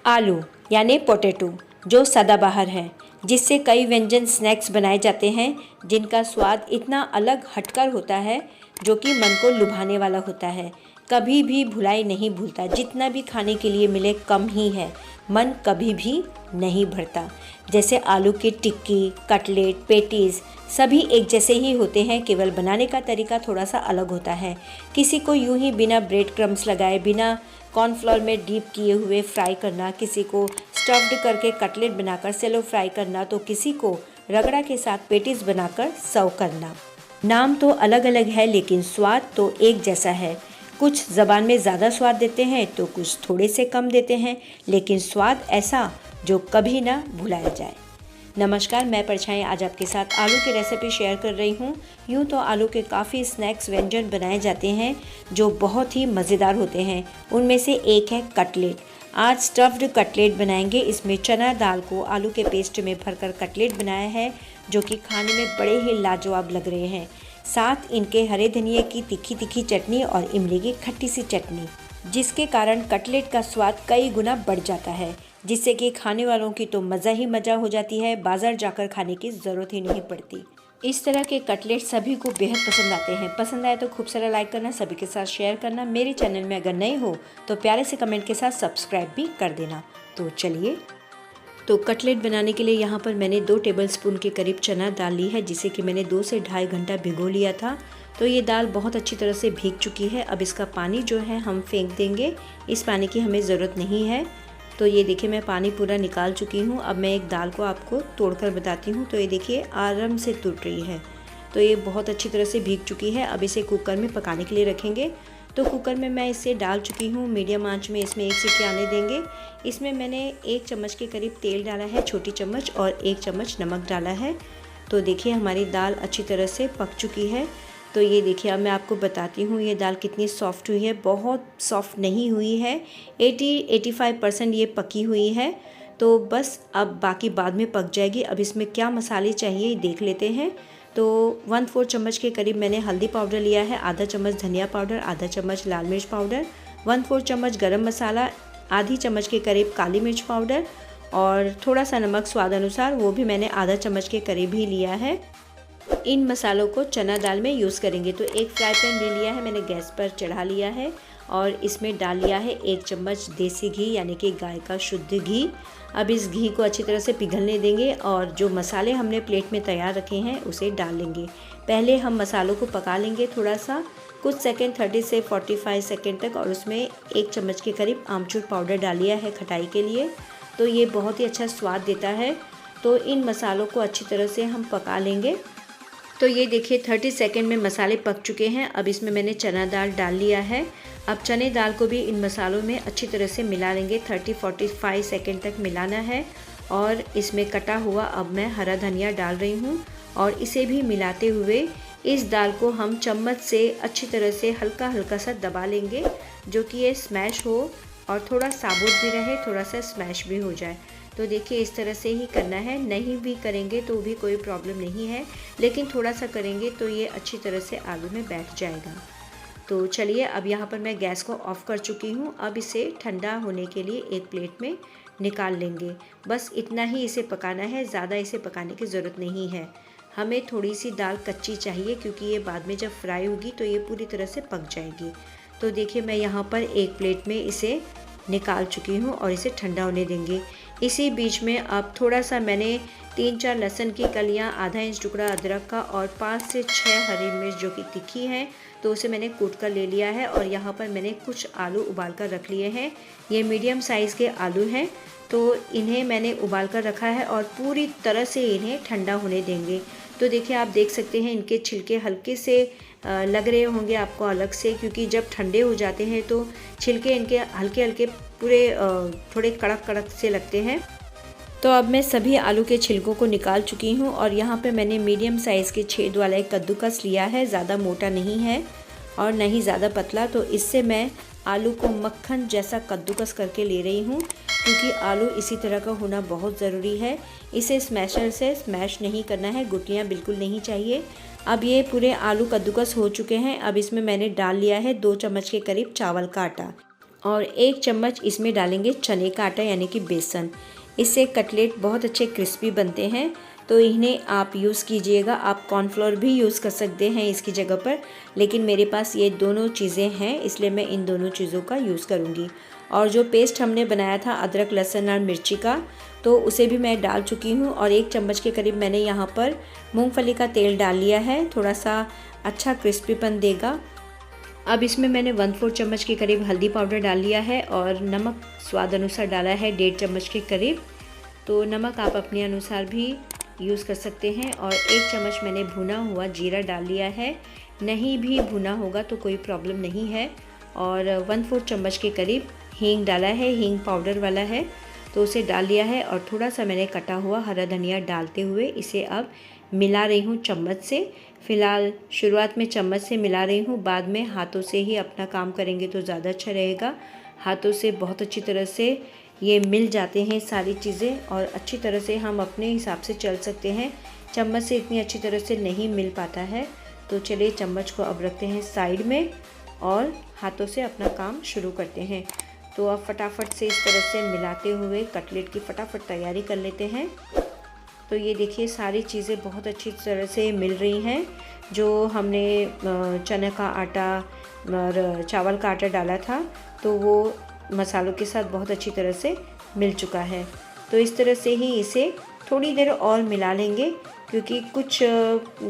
आलू यानी पोटैटो जो सदाबहार है, जिससे कई व्यंजन स्नैक्स बनाए जाते हैं जिनका स्वाद इतना अलग हटकर होता है जो कि मन को लुभाने वाला होता है। कभी भी भुलाई नहीं भूलता, जितना भी खाने के लिए मिले कम ही है, मन कभी भी नहीं भरता। जैसे आलू की टिक्की, कटलेट, पेटीज़ सभी एक जैसे ही होते हैं, केवल बनाने का तरीका थोड़ा सा अलग होता है। किसी को यूं ही बिना ब्रेड क्रम्स लगाए, बिना कॉर्नफ्लोर में डीप किए हुए फ्राई करना, किसी को स्टफ्ड करके कटलेट बनाकर सेलो फ्राई करना, तो किसी को रगड़ा के साथ पेटीज बनाकर सर्व करना। नाम तो अलग अलग है लेकिन स्वाद तो एक जैसा है। कुछ ज़बान में ज़्यादा स्वाद देते हैं तो कुछ थोड़े से कम देते हैं, लेकिन स्वाद ऐसा जो कभी ना भुलाया जाए। नमस्कार, मैं परछाई आज आपके साथ आलू की रेसिपी शेयर कर रही हूँ। यूँ तो आलू के काफ़ी स्नैक्स व्यंजन बनाए जाते हैं जो बहुत ही मज़ेदार होते हैं। उनमें से एक है कटलेट। आज स्टफ्ड कटलेट बनाएंगे। इसमें चना दाल को आलू के पेस्ट में भरकर कटलेट बनाया है जो कि खाने में बड़े ही लाजवाब लग रहे हैं। साथ इनके हरे धनिए की तीखी तीखी चटनी और इमली की खट्टी सी चटनी, जिसके कारण कटलेट का स्वाद कई गुना बढ़ जाता है, जिससे कि खाने वालों की तो मज़ा ही मज़ा हो जाती है। बाज़ार जाकर खाने की ज़रूरत ही नहीं पड़ती। इस तरह के कटलेट सभी को बेहद पसंद आते हैं। पसंद आए तो खूब सारा लाइक करना, सभी के साथ शेयर करना। मेरे चैनल में अगर नए हो तो प्यारे से कमेंट के साथ सब्सक्राइब भी कर देना। तो चलिए, तो कटलेट बनाने के लिए यहाँ पर मैंने 2 टेबलस्पून के करीब चना दाल ली है, जिसे कि मैंने 2 से ढाई घंटा भिगो लिया था। तो ये दाल बहुत अच्छी तरह से भीग चुकी है। अब इसका पानी जो है हम फेंक देंगे। इस पानी की हमें ज़रूरत नहीं है। तो ये देखिए, मैं पानी पूरा निकाल चुकी हूँ। अब मैं एक दाल को आपको तोड़कर बताती हूँ। तो ये देखिए, आराम से टूट रही है। तो ये बहुत अच्छी तरह से भीग चुकी है। अब इसे कुकर में पकाने के लिए रखेंगे। तो कुकर में मैं इसे डाल चुकी हूँ। मीडियम आंच में इसमें 1 सीटी आने देंगे। इसमें मैंने 1 चम्मच के करीब तेल डाला है, छोटी चम्मच, और 1 चम्मच नमक डाला है। तो देखिए, हमारी दाल अच्छी तरह से पक चुकी है। तो ये देखिए, अब मैं आपको बताती हूँ ये दाल कितनी सॉफ्ट हुई है। बहुत सॉफ्ट नहीं हुई है, 80-85% ये पकी हुई है। तो बस अब बाकी बाद में पक जाएगी। अब इसमें क्या मसाले चाहिए देख लेते हैं। तो 1/4 चम्मच के करीब मैंने हल्दी पाउडर लिया है, आधा चम्मच धनिया पाउडर, आधा चम्मच लाल मिर्च पाउडर, 1/4 चम्मच गरम मसाला, आधी चम्मच के करीब काली मिर्च पाउडर, और थोड़ा सा नमक स्वाद अनुसार, वो भी मैंने आधा चम्मच के करीब ही लिया है। इन मसालों को चना दाल में यूज़ करेंगे। तो एक फ्राई पैन ले लिया है, मैंने गैस पर चढ़ा लिया है और इसमें डाल लिया है 1 चम्मच देसी घी, यानी कि गाय का शुद्ध घी। अब इस घी को अच्छी तरह से पिघलने देंगे और जो मसाले हमने प्लेट में तैयार रखे हैं उसे डाल लेंगे। पहले हम मसालों को पका लेंगे थोड़ा सा, कुछ सेकंड, 30 से 45 सेकंड तक, और उसमें 1 चम्मच के करीब आमचूर पाउडर डाल लिया है खटाई के लिए। तो ये बहुत ही अच्छा स्वाद देता है। तो इन मसालों को अच्छी तरह से हम पका लेंगे। तो ये देखिए, 30 सेकंड में मसाले पक चुके हैं। अब इसमें मैंने चना दाल डाल लिया है। अब चने दाल को भी इन मसालों में अच्छी तरह से मिला लेंगे। 30-45 सेकंड तक मिलाना है। और इसमें कटा हुआ अब मैं हरा धनिया डाल रही हूँ और इसे भी मिलाते हुए इस दाल को हम चम्मच से अच्छी तरह से हल्का हल्का सा दबा लेंगे, जो कि ये स्मैश हो और थोड़ा साबुत भी रहे, थोड़ा सा स्मैश भी हो जाए। तो देखिए, इस तरह से ही करना है। नहीं भी करेंगे तो भी कोई प्रॉब्लम नहीं है, लेकिन थोड़ा सा करेंगे तो ये अच्छी तरह से आलू में बैठ जाएगा। तो चलिए, अब यहाँ पर मैं गैस को ऑफ़ कर चुकी हूँ। अब इसे ठंडा होने के लिए एक प्लेट में निकाल लेंगे। बस इतना ही इसे पकाना है, ज़्यादा इसे पकाने की ज़रूरत नहीं है। हमें थोड़ी सी दाल कच्ची चाहिए, क्योंकि ये बाद में जब फ्राई होगी तो ये पूरी तरह से पक जाएगी। तो देखिए, मैं यहाँ पर एक प्लेट में इसे निकाल चुकी हूँ और इसे ठंडा होने देंगे। इसी बीच में अब थोड़ा सा मैंने 3-4 लहसुन की कलियाँ, आधा इंच टुकड़ा अदरक का और 5 से 6 हरी मिर्च जो कि तीखी हैं, तो उसे मैंने कूट कर ले लिया है। और यहाँ पर मैंने कुछ आलू उबाल कर रख लिए हैं। ये मीडियम साइज़ के आलू हैं, तो इन्हें मैंने उबाल कर रखा है और पूरी तरह से इन्हें ठंडा होने देंगे। तो देखिए, आप देख सकते हैं इनके छिलके हल्के से लग रहे होंगे आपको अलग से, क्योंकि जब ठंडे हो जाते हैं तो छिलके इनके हल्के हल्के पूरे थोड़े कड़क कड़क से लगते हैं। तो अब मैं सभी आलू के छिलकों को निकाल चुकी हूँ और यहाँ पे मैंने मीडियम साइज़ के छेद वाला एक कद्दूकस लिया है। ज़्यादा मोटा नहीं है और न ही ज़्यादा पतला। तो इससे मैं आलू को मक्खन जैसा कद्दूकस करके ले रही हूँ, क्योंकि आलू इसी तरह का होना बहुत ज़रूरी है। इसे स्मैशर से स्मैश नहीं करना है, गुठलियाँ बिल्कुल नहीं चाहिए। अब ये पूरे आलू कद्दूकस हो चुके हैं। अब इसमें मैंने डाल लिया है 2 चम्मच के करीब चावल का आटा। और 1 चम्मच इसमें डालेंगे चने का आटा यानी कि बेसन। इससे कटलेट बहुत अच्छे क्रिस्पी बनते हैं, तो इन्हें आप यूज़ कीजिएगा। आप कॉर्नफ्लोर भी यूज़ कर सकते हैं इसकी जगह पर, लेकिन मेरे पास ये दोनों चीज़ें हैं इसलिए मैं इन दोनों चीज़ों का यूज़ करूँगी। और जो पेस्ट हमने बनाया था अदरक लहसुन और मिर्ची का, तो उसे भी मैं डाल चुकी हूँ। और 1 चम्मच के करीब मैंने यहाँ पर मूंगफली का तेल डाल लिया है, थोड़ा सा अच्छा क्रिस्पीपन देगा। अब इसमें मैंने 1/4 चम्मच के करीब हल्दी पाउडर डाल लिया है और नमक स्वाद अनुसार डाला है 1.5 चम्मच के करीब। तो नमक आप अपने अनुसार भी यूज़ कर सकते हैं। और 1 चम्मच मैंने भुना हुआ जीरा डाल लिया है, नहीं भी भुना होगा तो कोई प्रॉब्लम नहीं है। और 1/4 चम्मच के करीब हींग डाला है, हींग पाउडर वाला है, तो उसे डाल लिया है। और थोड़ा सा मैंने कटा हुआ हरा धनिया डालते हुए इसे अब मिला रही हूँ चम्मच से। फ़िलहाल शुरुआत में चम्मच से मिला रही हूँ, बाद में हाथों से ही अपना काम करेंगे तो ज़्यादा अच्छा रहेगा। हाथों से बहुत अच्छी तरह से ये मिल जाते हैं सारी चीज़ें और अच्छी तरह से हम अपने हिसाब से चल सकते हैं। चम्मच से इतनी अच्छी तरह से नहीं मिल पाता है, तो चलिए चम्मच को अब रखते हैं साइड में और हाथों से अपना काम शुरू करते हैं। तो अब फटाफट से इस तरह से मिलाते हुए कटलेट की फटाफट तैयारी कर लेते हैं। तो ये देखिए सारी चीज़ें बहुत अच्छी तरह से मिल रही हैं। जो हमने चने का आटा और चावल का आटा डाला था तो वो मसालों के साथ बहुत अच्छी तरह से मिल चुका है। तो इस तरह से ही इसे थोड़ी देर और मिला लेंगे, क्योंकि कुछ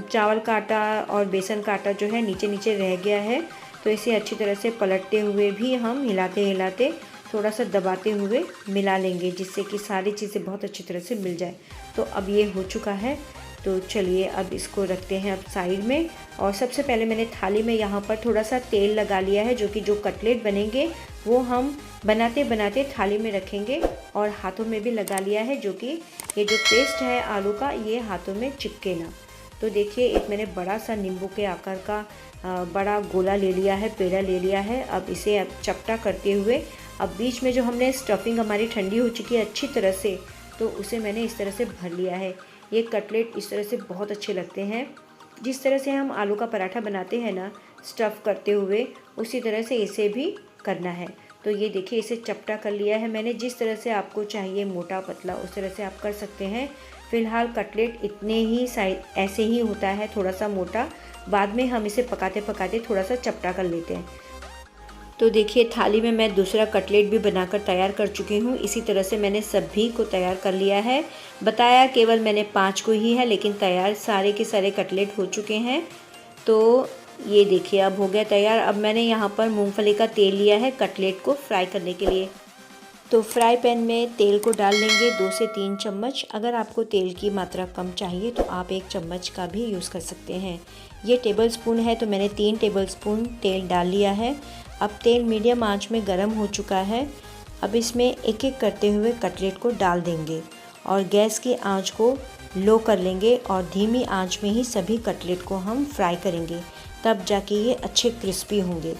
चावल का आटा और बेसन का आटा जो है नीचे नीचे रह गया है। तो इसे अच्छी तरह से पलटते हुए भी हम हिलाते हिलाते थोड़ा सा दबाते हुए मिला लेंगे, जिससे कि सारी चीज़ें बहुत अच्छी तरह से मिल जाए। तो अब ये हो चुका है, तो चलिए अब इसको रखते हैं अब साइड में। और सबसे पहले मैंने थाली में यहाँ पर थोड़ा सा तेल लगा लिया है, जो कि जो कटलेट बनेंगे वो हम बनाते बनाते थाली में रखेंगे। और हाथों में भी लगा लिया है, जो कि ये जो पेस्ट है आलू का ये हाथों में चिपके ना। तो देखिए एक मैंने बड़ा सा नींबू के आकार का बड़ा गोला ले लिया है, पेड़ा ले लिया है। अब इसे अब चपटा करते हुए अब बीच में जो हमने स्टफिंग हमारी ठंडी हो चुकी है अच्छी तरह से, तो उसे मैंने इस तरह से भर लिया है। ये कटलेट इस तरह से बहुत अच्छे लगते हैं। जिस तरह से हम आलू का पराठा बनाते हैं ना स्टफ़ करते हुए, उसी तरह से इसे भी करना है। तो ये देखिए इसे चपटा कर लिया है मैंने। जिस तरह से आपको चाहिए मोटा पतला उस तरह से आप कर सकते हैं। फ़िलहाल कटलेट इतने ही साइज ऐसे ही होता है, थोड़ा सा मोटा। बाद में हम इसे पकाते पकाते थोड़ा सा चपटा कर लेते हैं। तो देखिए थाली में मैं दूसरा कटलेट भी बनाकर तैयार कर चुकी हूँ। इसी तरह से मैंने सभी को तैयार कर लिया है। बताया केवल मैंने 5 को ही है, लेकिन तैयार सारे के सारे कटलेट हो चुके हैं। तो ये देखिए अब हो गया तैयार। अब मैंने यहाँ पर मूंगफली का तेल लिया है कटलेट को फ्राई करने के लिए। तो फ्राई पैन में तेल को डाल लेंगे 2 से 3 चम्मच। अगर आपको तेल की मात्रा कम चाहिए तो आप 1 चम्मच का भी यूज़ कर सकते हैं। ये टेबल स्पून है तो मैंने 3 टेबल स्पून तेल डाल लिया है। अब तेल मीडियम आंच में गर्म हो चुका है। अब इसमें एक एक करते हुए कटलेट को डाल देंगे और गैस की आंच को लो कर लेंगे और धीमी आंच में ही सभी कटलेट को हम फ्राई करेंगे, तब जाके ये अच्छे क्रिस्पी होंगे।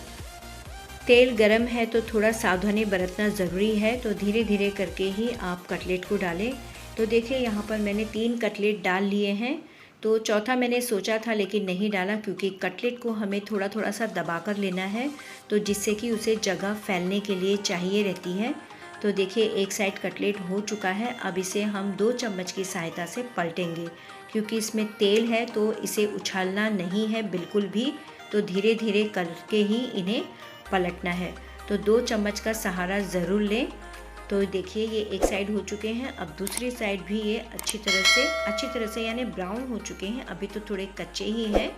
तेल गरम है तो थोड़ा सावधानी बरतना ज़रूरी है, तो धीरे धीरे करके ही आप कटलेट को डालें। तो देखिए यहाँ पर मैंने 3 कटलेट डाल लिए हैं। तो चौथा मैंने सोचा था लेकिन नहीं डाला, क्योंकि कटलेट को हमें थोड़ा थोड़ा सा दबा कर लेना है, तो जिससे कि उसे जगह फैलने के लिए चाहिए रहती है। तो देखिए एक साइड कटलेट हो चुका है। अब इसे हम 2 चम्मच की सहायता से पलटेंगे, क्योंकि इसमें तेल है तो इसे उछालना नहीं है बिल्कुल भी। तो धीरे धीरे करके ही इन्हें पलटना है। तो 2 चम्मच का सहारा ज़रूर लें। तो देखिए ये एक साइड हो चुके हैं। अब दूसरी साइड भी ये अच्छी तरह से यानी ब्राउन हो चुके हैं। अभी तो थोड़े कच्चे ही हैं।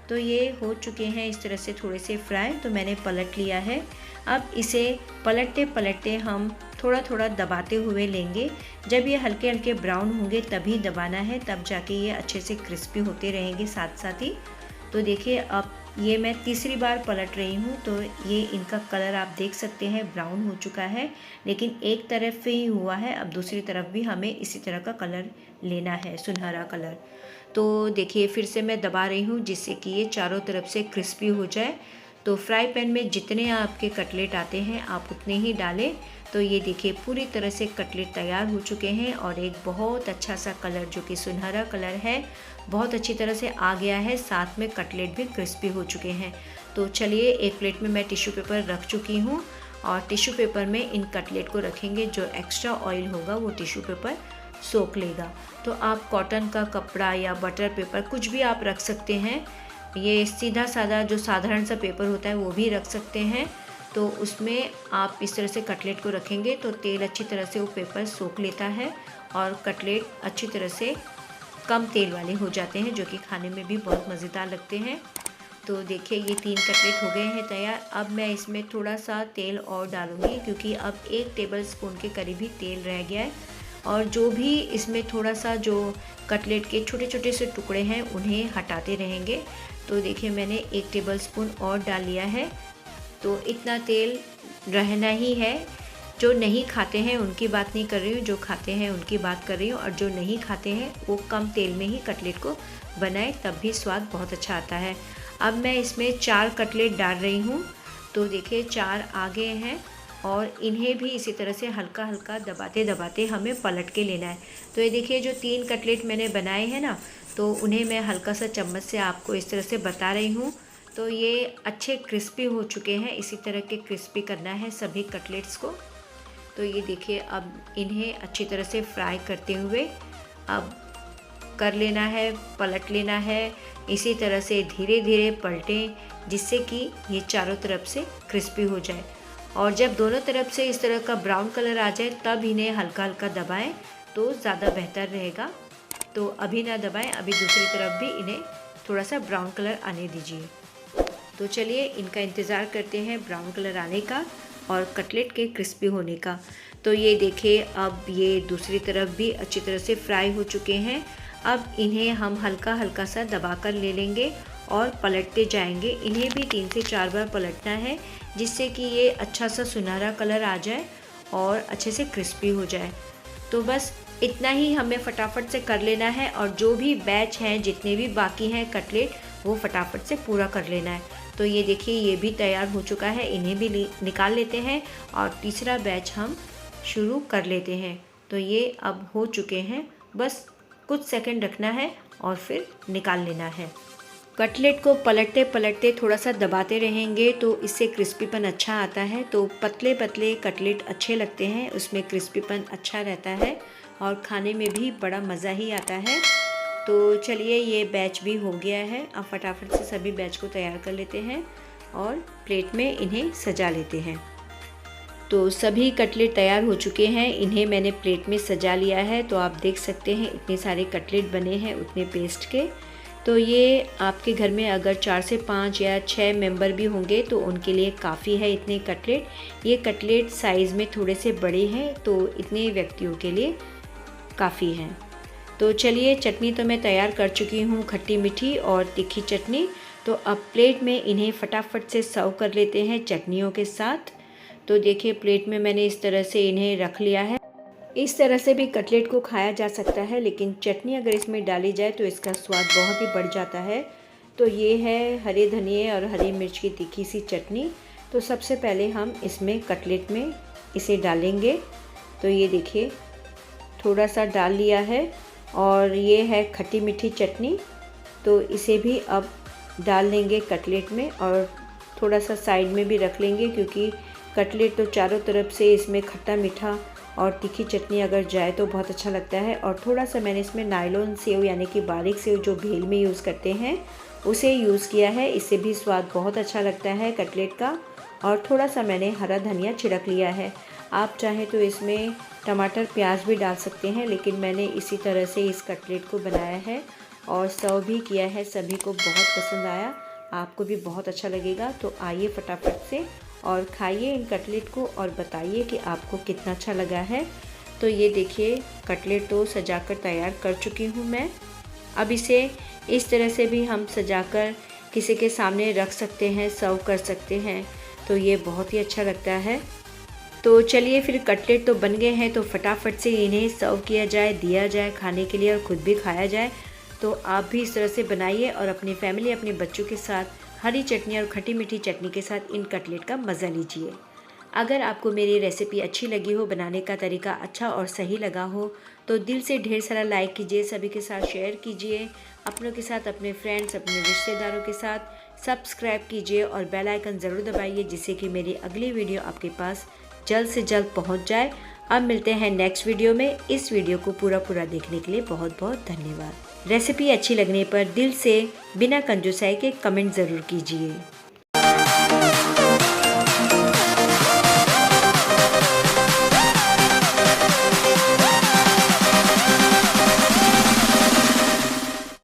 तो ये हो चुके हैं इस तरह से थोड़े से फ्राई। तो मैंने पलट लिया है। अब इसे पलटते पलटते हम थोड़ा थोड़ा दबाते हुए लेंगे। जब ये हल्के हल्के ब्राउन होंगे तभी दबाना है, तब जाके ये अच्छे से क्रिस्पी होते रहेंगे साथ साथ ही। तो देखिए अब ये मैं तीसरी बार पलट रही हूँ, तो ये इनका कलर आप देख सकते हैं ब्राउन हो चुका है, लेकिन एक तरफ से ही हुआ है। अब दूसरी तरफ भी हमें इसी तरह का कलर लेना है, सुनहरा कलर। तो देखिए फिर से मैं दबा रही हूँ जिससे कि ये चारों तरफ से क्रिस्पी हो जाए। तो फ्राई पैन में जितने आपके कटलेट आते हैं आप उतने ही डालें। तो ये देखिए पूरी तरह से कटलेट तैयार हो चुके हैं और एक बहुत अच्छा सा कलर जो कि सुनहरा कलर है बहुत अच्छी तरह से आ गया है। साथ में कटलेट भी क्रिस्पी हो चुके हैं। तो चलिए एक प्लेट में मैं टिश्यू पेपर रख चुकी हूँ और टिश्यू पेपर में इन कटलेट को रखेंगे। जो एक्स्ट्रा ऑयल होगा वो टिश्यू पेपर सोख लेगा। तो आप कॉटन का कपड़ा या बटर पेपर कुछ भी आप रख सकते हैं। ये सीधा साधा जो साधारण सा पेपर होता है वो भी रख सकते हैं। तो उसमें आप इस तरह से कटलेट को रखेंगे तो तेल अच्छी तरह से वो पेपर सोख लेता है और कटलेट अच्छी तरह से कम तेल वाले हो जाते हैं, जो कि खाने में भी बहुत मज़ेदार लगते हैं। तो देखिए ये 3 कटलेट हो गए हैं तैयार। अब मैं इसमें थोड़ा सा तेल और डालूँगी, क्योंकि अब 1 टेबलस्पून के करीब ही तेल रह गया है। और जो भी इसमें थोड़ा सा जो कटलेट के छोटे छोटे से टुकड़े हैं उन्हें हटाते रहेंगे। तो देखिए मैंने 1 टेबलस्पून और डाल लिया है। तो इतना तेल रहना ही है। जो नहीं खाते हैं उनकी बात नहीं कर रही हूँ, जो खाते हैं उनकी बात कर रही हूँ। और जो नहीं खाते हैं वो कम तेल में ही कटलेट को बनाए, तब भी स्वाद बहुत अच्छा आता है। अब मैं इसमें 4 कटलेट डाल रही हूँ। तो देखिए 4 आ गए हैं और इन्हें भी इसी तरह से हल्का हल्का दबाते दबाते हमें पलट के लेना है। तो ये देखिए जो 3 कटलेट मैंने बनाए हैं ना, तो उन्हें मैं हल्का सा चम्मच से आपको इस तरह से बता रही हूँ। तो ये अच्छे क्रिस्पी हो चुके हैं। इसी तरह के क्रिस्पी करना है सभी कटलेट्स को। तो ये देखिए अब इन्हें अच्छी तरह से फ्राई करते हुए अब कर लेना है, पलट लेना है। इसी तरह से धीरे धीरे पलटें, जिससे कि ये चारों तरफ से क्रिस्पी हो जाए। और जब दोनों तरफ से इस तरह का ब्राउन कलर आ जाए तब इन्हें हल्का हल्का दबाएं, तो ज़्यादा बेहतर रहेगा। तो अभी ना दबाएं, अभी दूसरी तरफ भी इन्हें थोड़ा सा ब्राउन कलर आने दीजिए। तो चलिए इनका इंतज़ार करते हैं ब्राउन कलर आने का और कटलेट के क्रिस्पी होने का। तो ये देखिए अब ये दूसरी तरफ भी अच्छी तरह से फ्राई हो चुके हैं। अब इन्हें हम हल्का हल्का सा दबा कर ले लेंगे और पलटते जाएंगे। इन्हें भी 3 से 4 बार पलटना है, जिससे कि ये अच्छा सा सुनहरा कलर आ जाए और अच्छे से क्रिस्पी हो जाए। तो बस इतना ही हमें फटाफट से कर लेना है। और जो भी बैच हैं, जितने भी बाकी हैं कटलेट, वो फटाफट से पूरा कर लेना है। तो ये देखिए ये भी तैयार हो चुका है, इन्हें भी निकाल लेते हैं और तीसरा बैच हम शुरू कर लेते हैं। तो ये अब हो चुके हैं, बस कुछ सेकंड रखना है और फिर निकाल लेना है। कटलेट को पलटते पलटते थोड़ा सा दबाते रहेंगे तो इससे क्रिस्पीपन अच्छा आता है। तो पतले पतले कटलेट अच्छे लगते हैं, उसमें क्रिस्पीपन अच्छा रहता है और खाने में भी बड़ा मज़ा ही आता है। तो चलिए ये बैच भी हो गया है। अब फटाफट से सभी बैच को तैयार कर लेते हैं और प्लेट में इन्हें सजा लेते हैं। तो सभी कटलेट तैयार हो चुके हैं, इन्हें मैंने प्लेट में सजा लिया है। तो आप देख सकते हैं इतने सारे कटलेट बने हैं उतने पेस्ट के। तो ये आपके घर में अगर 4 से 5 या 6 मेंबर भी होंगे तो उनके लिए काफ़ी है इतने कटलेट। ये कटलेट साइज़ में थोड़े से बड़े हैं, तो इतने व्यक्तियों के लिए काफ़ी हैं। तो चलिए चटनी तो मैं तैयार कर चुकी हूँ, खट्टी मीठी और तीखी चटनी। तो अब प्लेट में इन्हें फटाफट से सर्व कर लेते हैं चटनियों के साथ। तो देखिए प्लेट में मैंने इस तरह से इन्हें रख लिया है। इस तरह से भी कटलेट को खाया जा सकता है, लेकिन चटनी अगर इसमें डाली जाए तो इसका स्वाद बहुत ही बढ़ जाता है। तो ये है हरे धनिए और हरी मिर्च की तीखी सी चटनी। तो सबसे पहले हम इसमें कटलेट में इसे डालेंगे। तो ये देखिए थोड़ा सा डाल लिया है। और ये है खट्टी मीठी चटनी, तो इसे भी अब डाल लेंगे कटलेट में और थोड़ा सा साइड में भी रख लेंगे, क्योंकि कटलेट तो चारों तरफ से इसमें खट्टा मीठा और तीखी चटनी अगर जाए तो बहुत अच्छा लगता है। और थोड़ा सा मैंने इसमें नायलॉन सेव यानी कि बारीक सेव जो भेल में यूज़ करते हैं उसे यूज़ किया है, इससे भी स्वाद बहुत अच्छा लगता है कटलेट का। और थोड़ा सा मैंने हरा धनिया छिड़क लिया है। आप चाहें तो इसमें टमाटर प्याज भी डाल सकते हैं, लेकिन मैंने इसी तरह से इस कटलेट को बनाया है और सर्व भी किया है। सभी को बहुत पसंद आया, आपको भी बहुत अच्छा लगेगा। तो आइए फटाफट से और खाइए इन कटलेट को और बताइए कि आपको कितना अच्छा लगा है। तो ये देखिए कटलेट तो सजाकर तैयार कर चुकी हूँ मैं। अब इसे इस तरह से भी हम सजाकर किसी के सामने रख सकते हैं, सर्व कर सकते हैं। तो ये बहुत ही अच्छा लगता है। तो चलिए फिर कटलेट तो बन गए हैं, तो फटाफट से इन्हें सर्व किया जाए, दिया जाए खाने के लिए और ख़ुद भी खाया जाए। तो आप भी इस तरह से बनाइए और अपनी फैमिली, अपने बच्चों के साथ हरी चटनी और खट्टी मीठी चटनी के साथ इन कटलेट का मज़ा लीजिए। अगर आपको मेरी रेसिपी अच्छी लगी हो, बनाने का तरीका अच्छा और सही लगा हो, तो दिल से ढेर सारा लाइक कीजिए, सभी के साथ शेयर कीजिए, अपनों के साथ, अपने फ्रेंड्स, अपने रिश्तेदारों के साथ सब्सक्राइब कीजिए और बेल आइकन ज़रूर दबाइए, जिससे कि मेरी अगली वीडियो आपके पास जल्द से जल्द पहुंच जाए। अब मिलते हैं नेक्स्ट वीडियो में। इस वीडियो को पूरा देखने के लिए बहुत बहुत धन्यवाद। रेसिपी अच्छी लगने पर दिल से बिना कंजूसाई के कमेंट ज़रूर कीजिए।